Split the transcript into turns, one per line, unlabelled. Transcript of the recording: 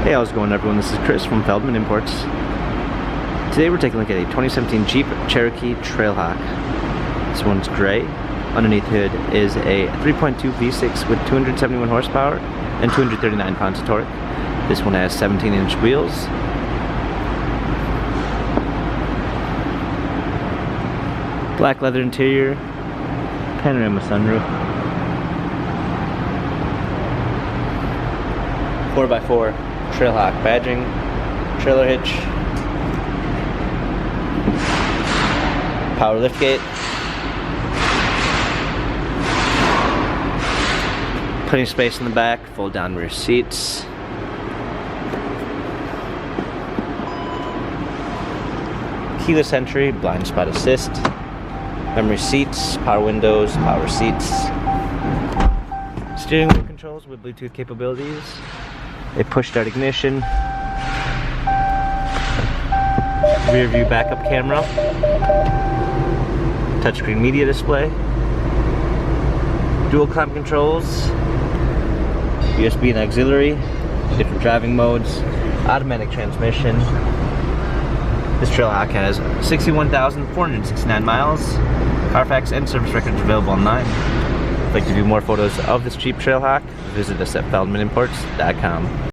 Hey, how's it going, everyone? This is Chris from Feldmann Imports. Today we're taking a look at a 2017 Jeep Cherokee Trailhawk. This one's gray. Underneath hood is a 3.2 V6 with 271 horsepower and 239 pounds of torque. This one has 17-inch wheels. Black leather interior, panorama sunroof. 4x4 Trailhawk badging, trailer hitch, power liftgate, plenty of space in the back, fold down rear seats, keyless entry, blind spot assist, memory seats, power windows, power seats, steering wheel controls with Bluetooth capabilities, a push start ignition, rear view backup camera, touchscreen media display, dual climate controls, USB and auxiliary, different driving modes, automatic transmission. This Trailhawk has 61,469 miles. Carfax and service records available online. If you'd like to view more photos of this Jeep Trailhawk, visit us at feldmanimports.com.